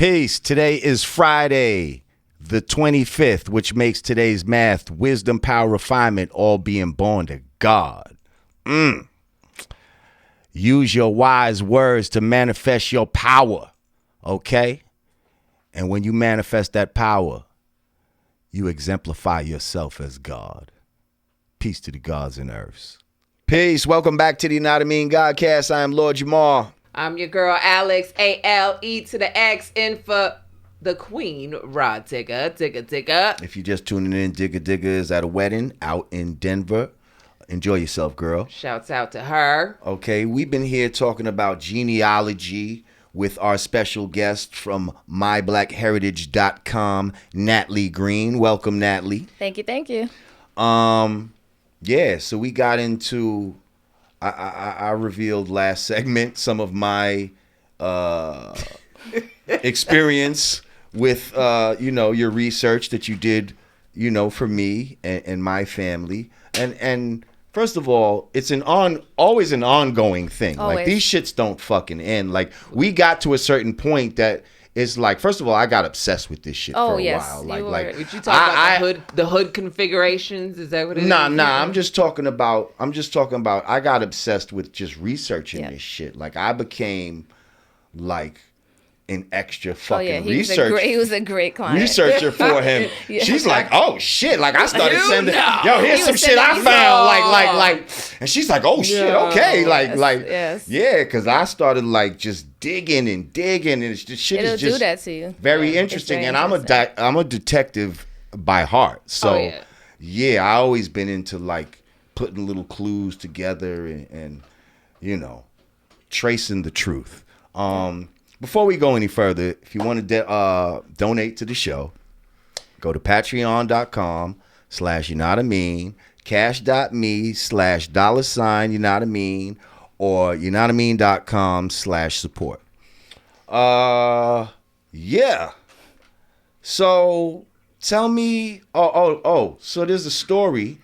Peace. Today is Friday, the 25th, which makes today's math, wisdom, power, refinement, all being born to God. Use your wise words to manifest your power, okay? And when you manifest that power, you exemplify yourself as God. Peace to the gods and earths. Peace. Welcome back to the Not a Mean Godcast. I am Lord Jamar. I'm your girl, Alex, A-L-E to the X, in for the queen, Rod Digger. If you're just tuning in, Digger is at a wedding out in Denver. Enjoy yourself, girl. Shouts out to her. Okay, we've been here talking about genealogy with our special guest from MyBlackHeritage.com, Natlee Green. Welcome, Natlee. Thank you. Yeah, so we got into... I revealed last segment some of my experience with, your research that you did, for me and my family. And first of all, it's always an ongoing thing. Always. Like, these shits don't fucking end. Like, we got to a certain point that it's like, first of all, I got obsessed with this shit for a while. Did you talk about the hood configurations? Is that what it is? Nah. I'm just talking about. I got obsessed with just researching this shit. Like, I became like an extra fucking researcher. He was a great client. Researcher for him. Yeah. She's like, oh shit! Like, I started sending, here's some shit I found. Like, and she's like, oh shit, okay, yeah, because I started like just digging, and it's just shit. It'll is just do that to you. Very interesting, and I'm a detective by heart, so yeah, I always been into like putting little clues together and tracing the truth. Before we go any further, if you want to donate to the show, go to patreon.com/younotamean, cash.me/$younotamean, or younotamean.com/support. Yeah. So tell me, so there's a story.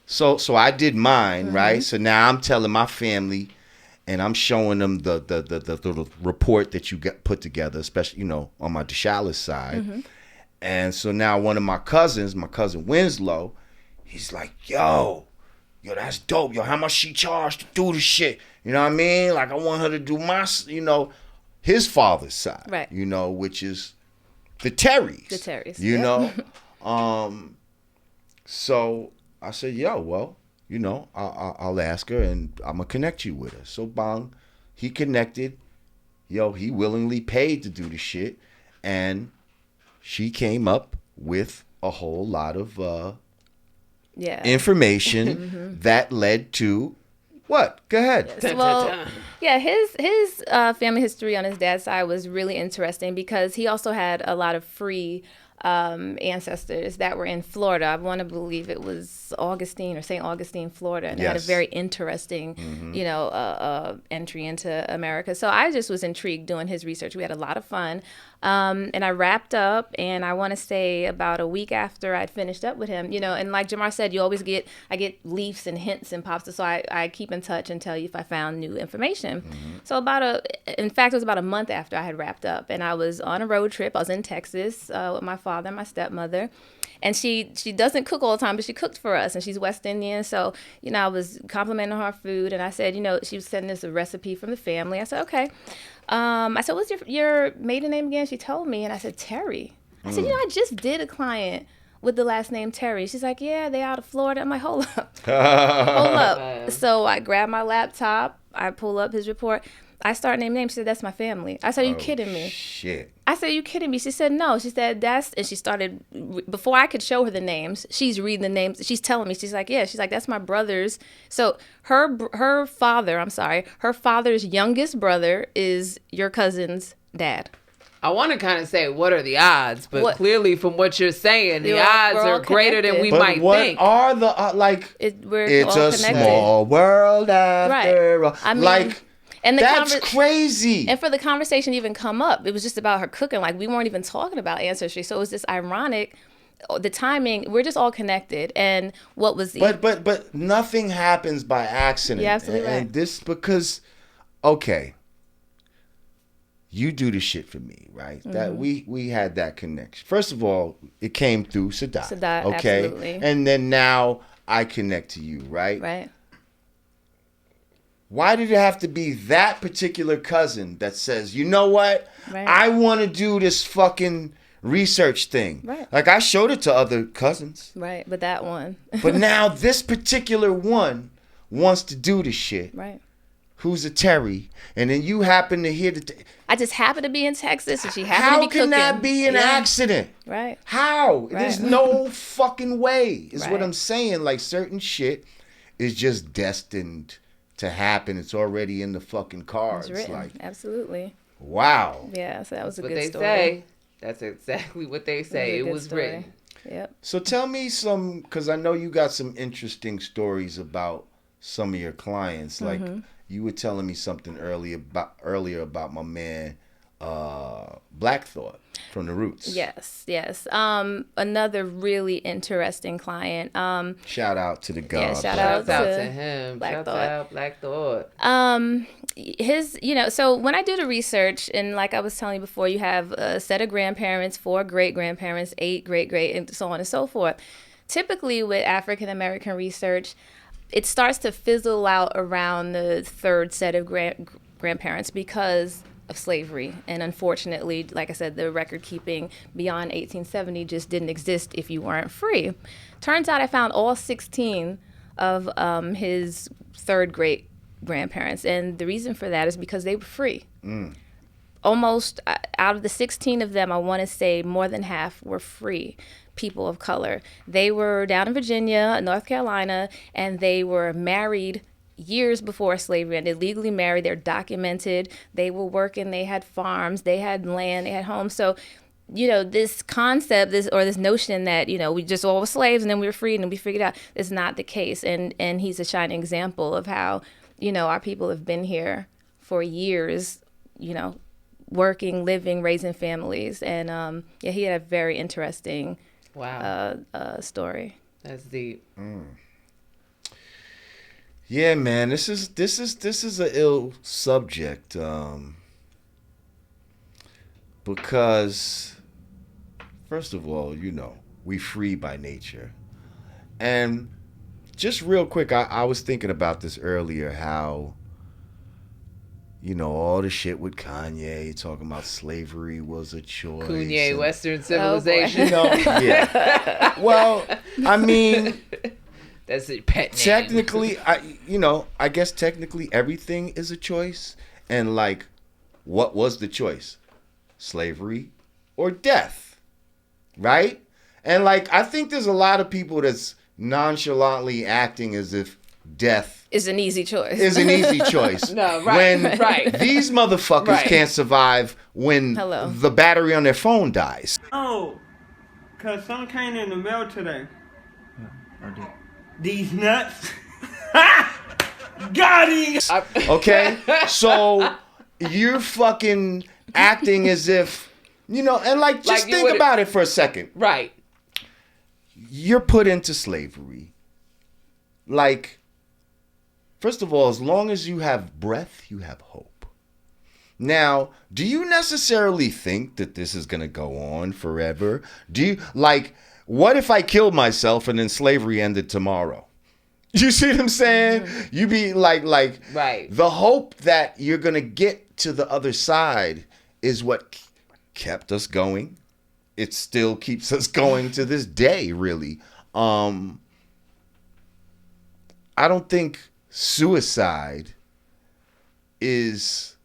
So I did mine, right? So now I'm telling my family, and I'm showing them the report that you got put together, especially, on my Deshalis side. Mm-hmm. And so now one of my cousins, my cousin Winslow, he's like, yo, that's dope. Yo, how much she charged to do the shit? You know what I mean? Like, I want her to do my, his father's side, right? Which is the Terrys. So I said, yo, well, I'll ask her, and I'm going to connect you with her. So, bang, he connected. He willingly paid to do the shit. And she came up with a whole lot of information that led to what? Go ahead. Yes. Well, his family history on his dad's side was really interesting because he also had a lot of free ancestors that were in Florida. I want to believe it was Augustine or St. Augustine, Florida, and they had a very interesting, entry into America. So I just was intrigued doing his research. We had a lot of fun, and I wrapped up, and I want to say about a week after I'd finished up with him, and like Jamar said, I get leafs and hints and pops, so I keep in touch and tell you if I found new information. So in fact, it was about a month after I had wrapped up, and I was on a road trip. I was in Texas with my father and my stepmother. And she doesn't cook all the time, but she cooked for us, and she's West Indian. So, I was complimenting her food, and I said, she was sending us a recipe from the family. I said, okay. I said, what's your maiden name again? She told me, and I said, Terry. I said, I just did a client with the last name Terry. She's like, yeah, they out of Florida. I'm like, hold up. So I grabbed my laptop. I pull up his report. I start naming names. She said, that's my family. I said, are you kidding me? Shit. I said, you kidding me? She said, no. She said, and she started, before I could show her the names, she's reading the names. She's telling me, she's like, yeah. She's like, that's my brother's. So her father's youngest brother is your cousin's dad. I want to kind of say, what are the odds? But clearly, from what you're saying, the odds are greater than we might think. What are the, it's a small world after all. I mean, And that's crazy. And for the conversation to even come up, it was just about her cooking. Like, we weren't even talking about ancestry. So it was just ironic. The timing, we're just all connected. And what was the... But nothing happens by accident. You're absolutely right. And this, because, okay. you do the shit for me, right? That we had that connection. First of all, it came through Sadat. Okay. Absolutely. And then now I connect to you, right? Right. Why did it have to be that particular cousin that says, you know what? Right. I want to do this fucking research thing. Right. Like, I showed it to other cousins. Right. But that one. But now this particular one wants to do the shit. Right. Who's a Terry, and then you happen to hear I just happen to be in Texas, and she happened to be cooking. How can that be an accident? Right. How? Right. There's no fucking way. Is Right. what I'm saying. Like, certain shit is just destined to happen. It's already in the fucking cards. It's written. Like, absolutely. Wow. Yeah. So that was a what good they story. Say. That's exactly what they say. It was written. Yep. So tell me some, because I know you got some interesting stories about some of your clients. Like, you were telling me something earlier about my man, Black Thought from the Roots. Yes. Another really interesting client. Shout out to the God. Yeah, shout out to him. Black Shout Thought. out Black Thought. So when I do the research, and like I was telling you before, you have a set of grandparents, 4 great-grandparents, 8 great-great, and so on and so forth. Typically with African American research, it starts to fizzle out around the 3rd set of grandparents because of slavery. And unfortunately, like I said, the record keeping beyond 1870 just didn't exist if you weren't free. Turns out I found all 16 of his 3rd great-grandparents. And the reason for that is because they were free. Almost out of the 16 of them, I want to say more than half were free people of color. They were down in Virginia, North Carolina, and they were married years before slavery, and they legally married. They're documented. They were working. They had farms. They had land. They had homes. So, this concept, this notion that, we just all were slaves and then we were freed and we figured out, is not the case. And he's a shining example of how, our people have been here for years, working, living, raising families. And he had a very interesting story. That's deep. Yeah, man, this is an ill subject, because first of all, we free by nature, and just real quick, I was thinking about this earlier, how all the shit with Kanye talking about slavery was a choice. Kanye, Western civilization. Yeah. Well, I mean, that's a pet name. Technically, I guess technically everything is a choice. And like, what was the choice? Slavery or death, right? And like, I think there's a lot of people that's nonchalantly acting as if death is an easy choice. No, right. When these motherfuckers can't survive when the battery on their phone dies. Oh, cause something came in the mail today. These nuts. Got him. Okay, so you're fucking acting as if, and like, just think about it for a second. Right. You're put into slavery. Like, first of all, as long as you have breath, you have hope. Now, do you necessarily think that this is going to go on forever? Do you, like, what if I killed myself and then slavery ended tomorrow? You see what I'm saying? Mm-hmm. You be like, right. The hope that you're going to get to the other side is what kept us going. It still keeps us going to this day, really. I don't think suicide is,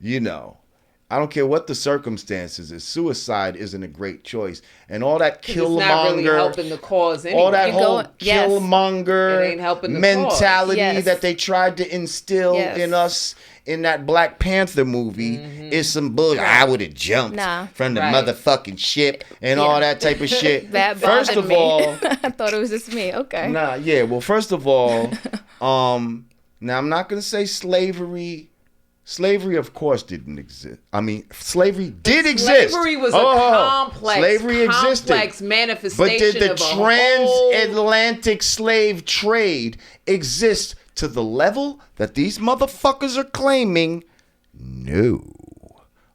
I don't care what the circumstances is. Suicide isn't a great choice, and all that Killmonger, it's not really helping the cause anyway. All that whole Killmonger it ain't helping the mentality cause. that they tried to instill in us in that Black Panther movie is some bullshit. Right. I would have jumped from the motherfucking ship and all that type of shit. That first of all, I thought it was just me. Okay. Well, first of all, now I'm not gonna say slavery. Slavery, of course, didn't exist. I mean, slavery did exist. Slavery was a complex manifestation of the transatlantic slave trade exist to the level that these motherfuckers are claiming? No.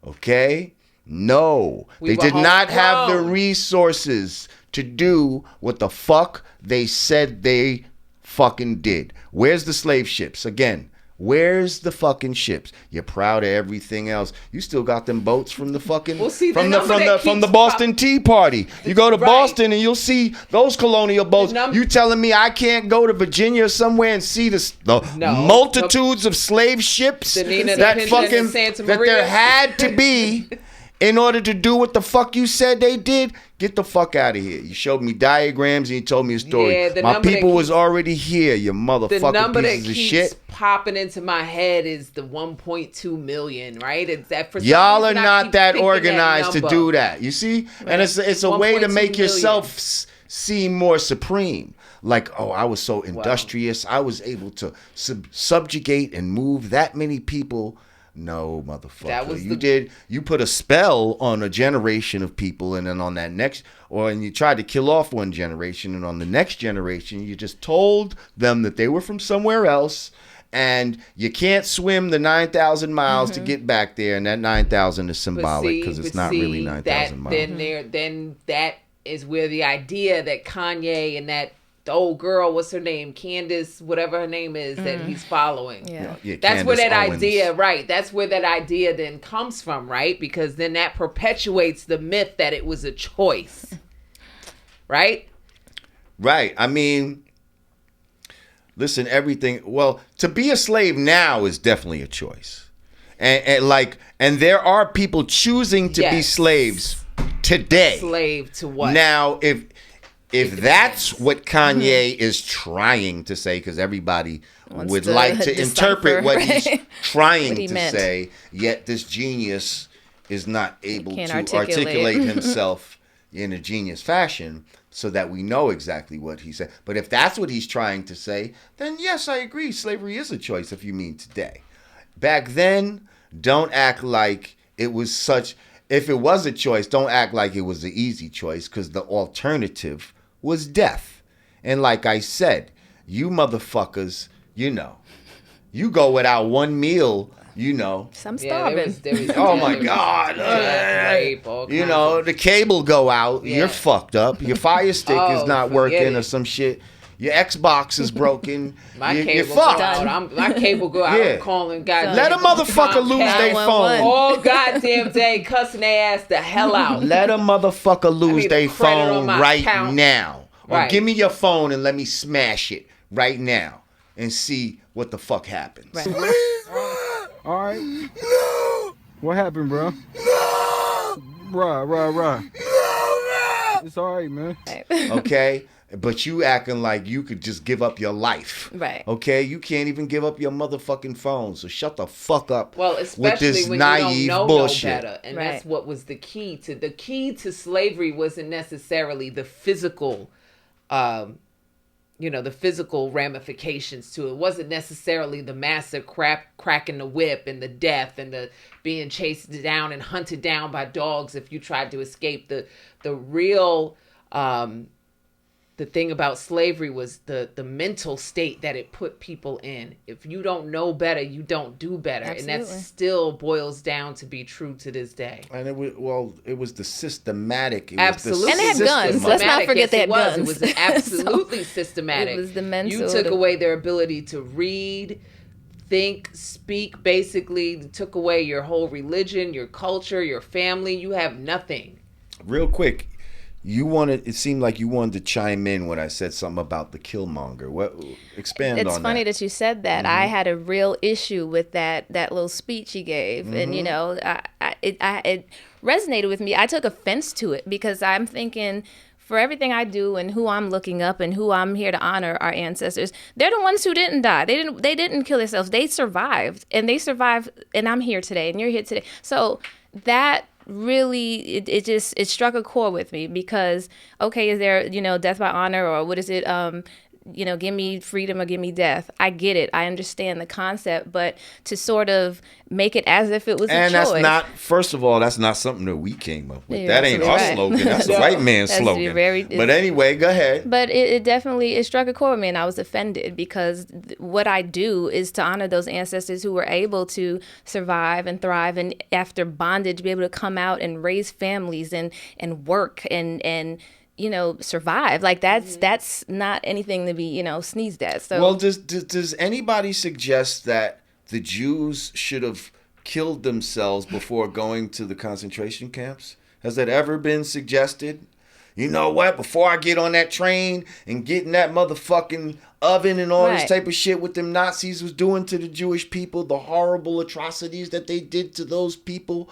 Okay? No. They did not have the resources to do what the fuck they said they fucking did. Where's the slave ships? Again, where's the fucking ships? You're proud of everything else. You still got them boats from the fucking from the Boston Tea Party. You go to Boston and you'll see those colonial boats. You telling me I can't go to Virginia or somewhere and see the multitudes of slave ships that there had to be in order to do what the fuck you said they did? Get the fuck out of here. You showed me diagrams and you told me a story. Yeah, my people was already here, you motherfucking pieces of shit. The number that keeps popping into my head is the 1.2 million, right? It's that for y'all are not that organized to do that. You see? Right. And it's a way to make yourself seem more supreme. Like, oh, I was so industrious. I was able to subjugate and move that many people. No, motherfucker. You put a spell on a generation of people, and then on that next, and you tried to kill off one generation, and on the next generation, you just told them that they were from somewhere else, and you can't swim the 9,000 miles to get back there, and that 9,000 is symbolic because it's not really 9,000 miles. Then that is where the idea that Kanye and that the old girl, what's her name? Candace, whatever her name is, that he's following. Yeah, that's Candace where that Owens. Idea, right? That's where that idea then comes from, right? Because then that perpetuates the myth that it was a choice, right? Right. I mean, listen, everything. Well, to be a slave now is definitely a choice, and there are people choosing to be slaves today. Slave to what? Now, if that's what Kanye is trying to say, because everybody would like to interpret what he's trying to say, yet this genius is not able to articulate himself in a genius fashion so that we know exactly what he said. But if that's what he's trying to say, then yes, I agree. Slavery is a choice if you mean today. Back then, don't act like it was such... If it was a choice, don't act like it was the easy choice, because the alternative was death. And like I said, you motherfuckers, you go without one meal, Some starving. Oh my God. The cable go out, you're fucked up. Your Fire Stick is not working or some shit. Your Xbox is broken. You're fucked. My cable go out. I'm calling guys. Let a motherfucker lose their phone. All goddamn day cussing their ass the hell out. Let a motherfucker lose their phone right now. Or give me your phone and let me smash it right now and see what the fuck happens. Right. All right. No. What happened, bro? No. Rah. No. It's all right, man. Okay? But you acting like you could just give up your life. Right. Okay? You can't even give up your motherfucking phone. So shut the fuck up with this when naive you don't know bullshit. No better. And that's what was the key to slavery wasn't necessarily the physical the physical ramifications to it. It wasn't necessarily the massive cracking the whip and the death and the being chased down and hunted down by dogs if you tried to escape. The real the thing about slavery was the mental state that it put people in. If you don't know better, you don't do better. Absolutely. And that still boils down to be true to this day. And it was the systematic. Absolutely. And they had guns. Let's not forget they had guns. It was absolutely systematic. It was the mental. You took away their ability to read, think, speak, basically. Took away your whole religion, your culture, your family. You have nothing. Real quick. It seemed like you wanted to chime in when I said something about the Killmonger. Expand on that. It's funny that you said that. Mm-hmm. I had a real issue with that little speech he gave. Mm-hmm. And, it resonated with me. I took offense to it because I'm thinking, for everything I do and who I'm looking up and who I'm here to honor, our ancestors, they're the ones who didn't die. They didn't kill themselves. They survived. And I'm here today and you're here today. So that really it struck a chord with me because is there death by honor, or what is it, give me freedom or give me death. I get it. I understand the concept, but to sort of make it as if it was a choice. And that's not, first of all, that's not something that we came up with. You're that ain't our absolutely right. slogan. That's a white man's slogan. But anyway, go ahead. But it definitely struck a chord with me, and I was offended because what I do is to honor those ancestors who were able to survive and thrive, and after bondage, be able to come out and raise families and work and survive. Like that's not anything to be sneezed at. So well, does anybody suggest that the Jews should have killed themselves before going to the concentration camps? Has that ever been suggested? You know what? Before I get on that train and get in that motherfucking oven and all this type of shit what them Nazis was doing to the Jewish people, the horrible atrocities that they did to those people.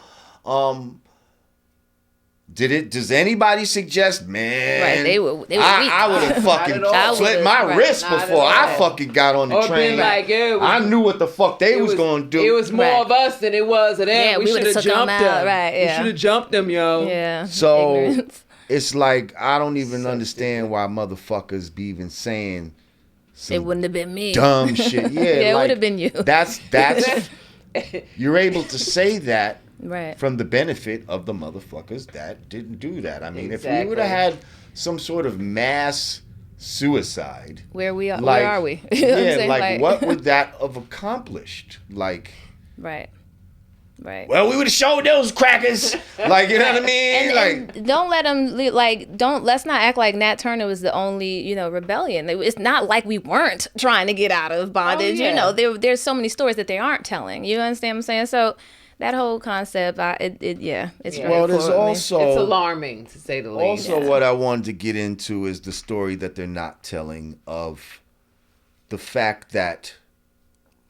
Does anybody suggest, man? Right, they were weak. I would have fucking slit my wrist before I fucking got on the train. Like, I knew what the fuck they was going to do. It was more of us than it was of them. Yeah, we should have jumped them. Right, yeah. We should have jumped them, yo. Yeah. So ignorance. It's like I don't even understand why motherfuckers be even saying it wouldn't have been me. Dumb shit. Yeah, it would have been you. That's you're able to say that. Right. From the benefit of the motherfuckers that didn't do that. I mean, exactly. If we would have had some sort of mass suicide, where are we? Yeah, like what would that have accomplished? Like, right. Well, we would have showed those crackers. Like, you know what I mean? And don't let them let's not act like Nat Turner was the only, rebellion. It's not like we weren't trying to get out of bondage. Oh, yeah. There's so many stories that they aren't telling. You understand what I'm saying? So that whole concept, it's well, there's also it's alarming to say the least. Also, what I wanted to get into is the story that they're not telling of the fact that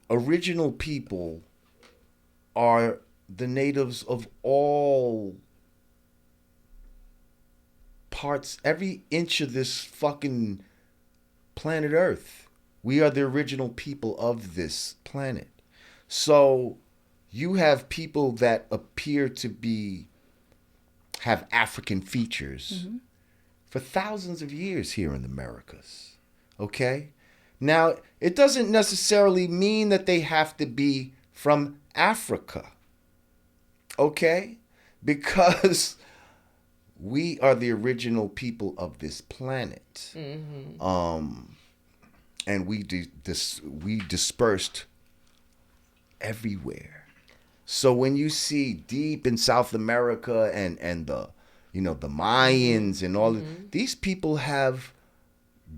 original people are the natives of all parts, every inch of this fucking planet Earth. We are the original people of this planet. So you have people that appear to have African features for thousands of years here in the Americas. Okay? Now, it doesn't necessarily mean that they have to be from Africa. Okay? Because we are the original people of this planet. And we dispersed everywhere. So when you see deep in South America and the the Mayans and all these people have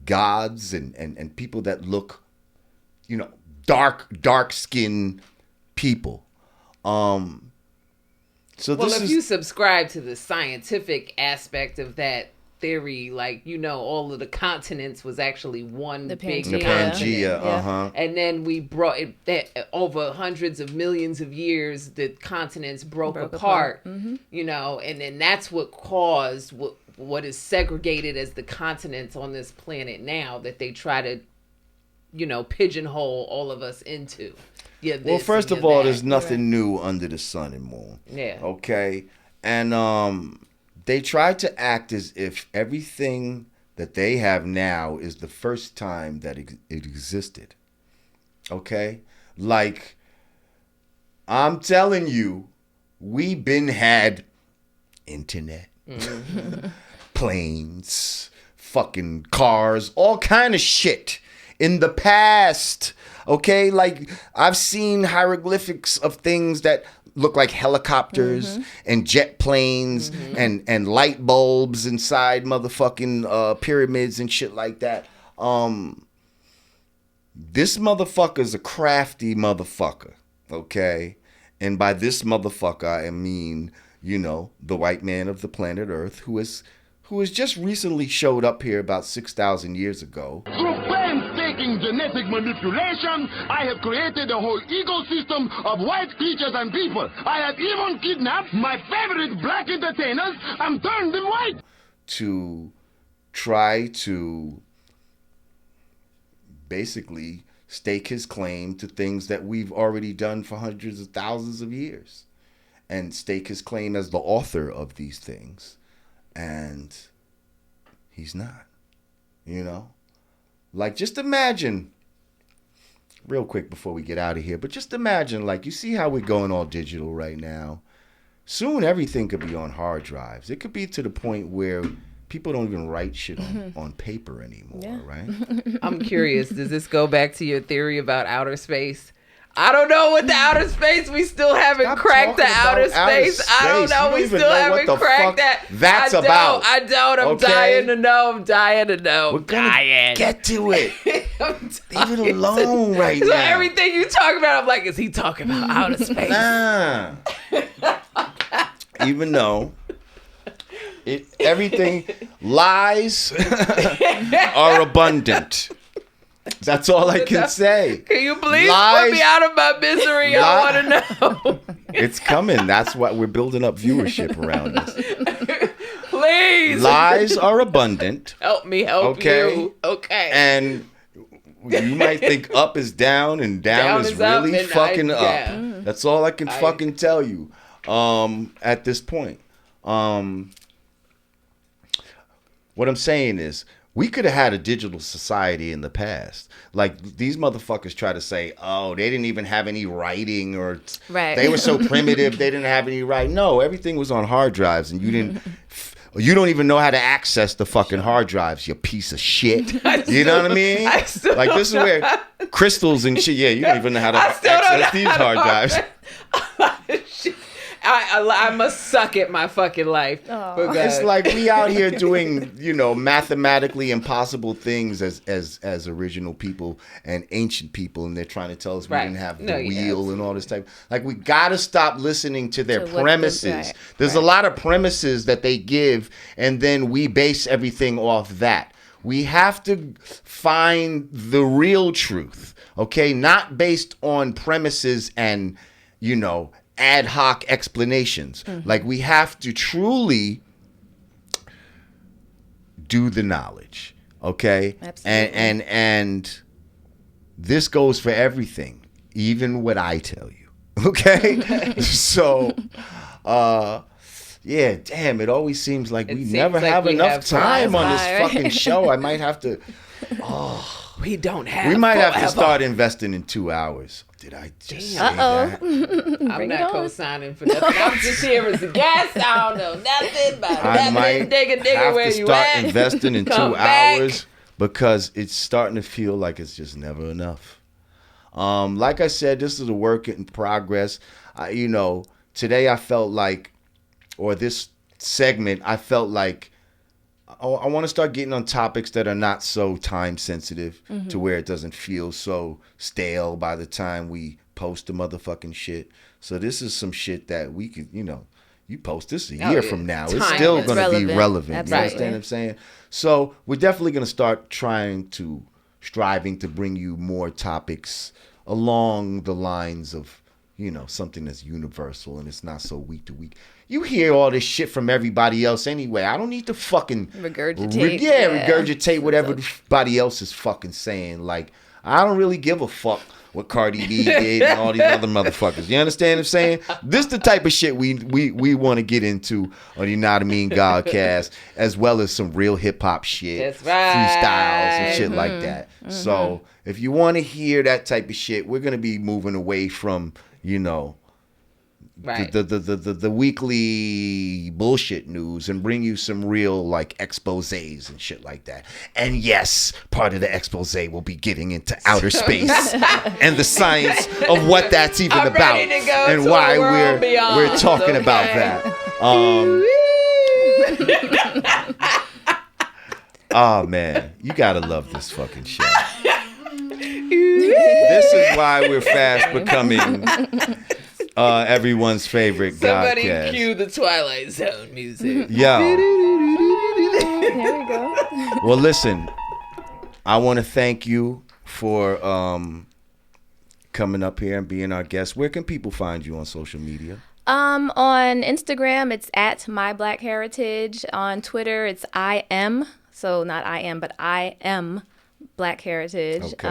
gods and people that look dark skinned people. So if you subscribe to the scientific aspect of that theory, all of the continents was actually one big Pangea, and then we brought it that over hundreds of millions of years the continents broke apart. And then that's what caused what is segregated as the continents on this planet now, that they try to pigeonhole all of us into. Well, first of all, there's nothing new under the sun and moon. Yeah. Okay. And they try to act as if everything that they have now is the first time that it existed. Okay? Like, I'm telling you, we been had internet, planes, fucking cars, all kind of shit in the past. Okay? Like, I've seen hieroglyphics of things that look like helicopters and jet planes and light bulbs inside motherfucking pyramids and shit like that. This motherfucker's a crafty motherfucker, okay? And by this motherfucker, I mean, the white man of the planet Earth who has just recently showed up here about 6,000 years ago. Through painstaking genetic manipulation, I have created a whole ecosystem of white creatures and people. I have even kidnapped my favorite black entertainers and turned them white. To try to basically stake his claim to things that we've already done for hundreds of thousands of years. And stake his claim as the author of these things. And he's not, Like, just imagine, real quick before we get out of here, but just imagine, like, you see how we're going all digital right now. Soon everything could be on hard drives. It could be to the point where people don't even write shit on paper anymore, right? I'm curious, does this go back to your theory about outer space? I don't know what the outer space. We still haven't cracked the outer space. I don't know. We still haven't cracked that. That's about. I don't. I'm dying to know. I'm dying to know. We're gonna get to it. Leave it alone right now. So everything you talk about, I'm like, is he talking about outer space? Nah. Even though everything lies are abundant. That's all I can say. Can you please put me out of my misery? I want to know. It's coming. That's why we're building up viewership around this. Please. Lies are abundant. Help me help you. Okay. And you might think up is down and down is really fucking up. Yeah. That's all I can fucking tell you at this point. What I'm saying is, we could have had a digital society in the past. Like, these motherfuckers try to say, oh, they didn't even have any writing, or they were so primitive, they didn't have any writing. No, everything was on hard drives, and you don't even know how to access the fucking hard drives, you piece of shit. You know what I mean? Like, this is where crystals and shit, you don't even know how to access these hard drives. I must suck at my fucking life. It's like we out here doing, mathematically impossible things as original people and ancient people, and they're trying to tell us we didn't have the wheel and all this type. Like, we got to stop listening to their premises. There's a lot of premises that they give, and then we base everything off that. We have to find the real truth, okay? Not based on premises and, ad hoc explanations. Like, we have to truly do the knowledge, okay? Absolutely. And this goes for everything, even what I tell you, okay? So, damn, it always seems like we never have enough time on this fucking show. I might have to. We don't have. We might have to start investing in 2 hours. Did I just say that? I'm not co-signing for nothing. I'm just here as a guest. I don't know nothing about I might have to start investing in 2 hours because it's starting to feel like it's just never enough. Like I said, this is a work in progress. Today I felt like, or this segment, I felt like I want to start getting on topics that are not so time sensitive to where it doesn't feel so stale by the time we post the motherfucking shit. So this is some shit that we could, you post this a year from now. It's still going to be relevant. Absolutely. You understand what I'm saying? So we're definitely going to start striving to bring you more topics along the lines of, something that's universal and it's not so week to week. You hear all this shit from everybody else anyway. I don't need to fucking regurgitate. Regurgitate whatever everybody else is fucking saying. Like, I don't really give a fuck what Cardi B did and all these other motherfuckers. You understand what I'm saying? This is the type of shit we want to get into on the Not a Mean Godcast, as well as some real hip hop shit, that's right, freestyles and shit like that. So if you want to hear that type of shit, we're gonna be moving away from the weekly bullshit news and bring you some real like exposés and shit like that. And yes, part of the expose will be getting into outer space and the science of what that's even about and why we're talking about that. Oh man, you gotta love this fucking show. This is why we're fast becoming everyone's favorite Somebody Godcast. cue the Twilight Zone music. Yo. There we go. Well, listen, I want to thank you for coming up here and being our guest. Where can people find you on social media? On Instagram, it's at MyBlackHeritage. On Twitter, it's so not I am, but I am Black Heritage. Okay.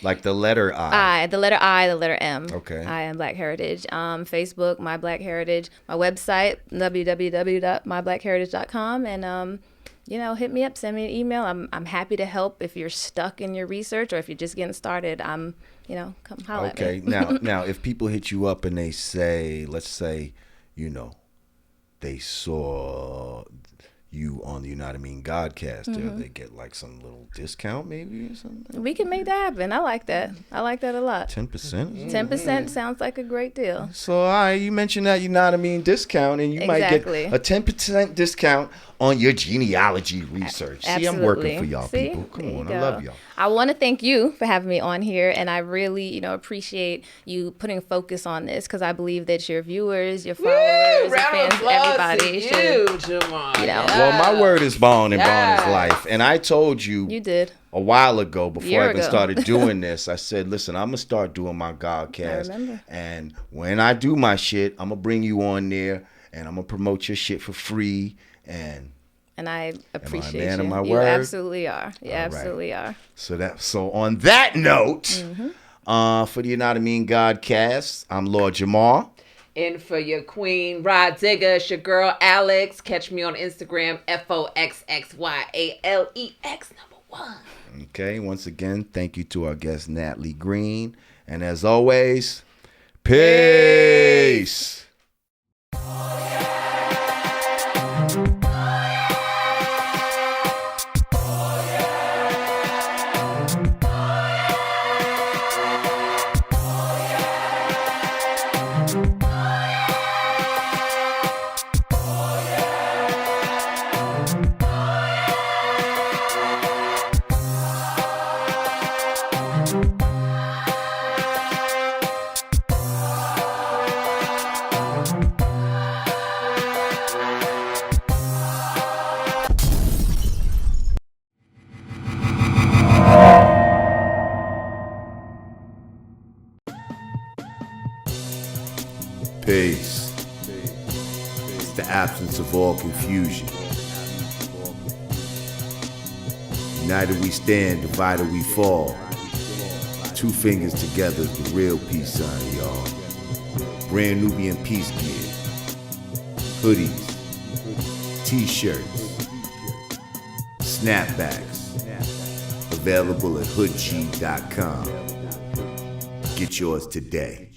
Like the letter I. The letter I, the letter M. Okay. I am Black Heritage. Facebook, My Black Heritage. My website, www.mybblackheritage.com. And hit me up, send me an email. I'm happy to help if you're stuck in your research or if you're just getting started. Come holler at me. Okay, now, if people hit you up and they say, let's say, they saw you on the United Mean Godcast, they get like some little discount maybe or something? We can make that happen. I like that. I like that a lot. 10%? 10% sounds like a great deal. So, you mentioned that discount, and you might get a 10% discount on your genealogy research. Absolutely. See, I'm working for y'all people. Come on, I love y'all. I want to thank you for having me on here, and I really, appreciate you putting focus on this because I believe that your viewers, your followers, your fans, everybody should, Jamar. Well, my word is bond and bond is life, and I told you. You did. A while ago, before I even started doing this, I said, listen, I'm going to start doing my Godcast. I remember. And when I do my shit, I'm going to bring you on there, and I'm going to promote your shit for free. And I appreciate am I a man you. of my You word? absolutely are. You absolutely are. So on that note, for the United Mean Godcast, I'm Lord Jamar. And for your queen, Rod Digger, it's your girl, Alex. Catch me on Instagram, FOXXYALEX1. Okay, once again, thank you to our guest, Natlee Green. And as always, peace. Peace. It's the absence of all confusion. United we stand, divided we fall. 2 fingers together is the real peace sign, y'all. Brand Nubian peace gear. Hoodies. T-shirts. Snapbacks. Available at hoodg.com. Get yours today.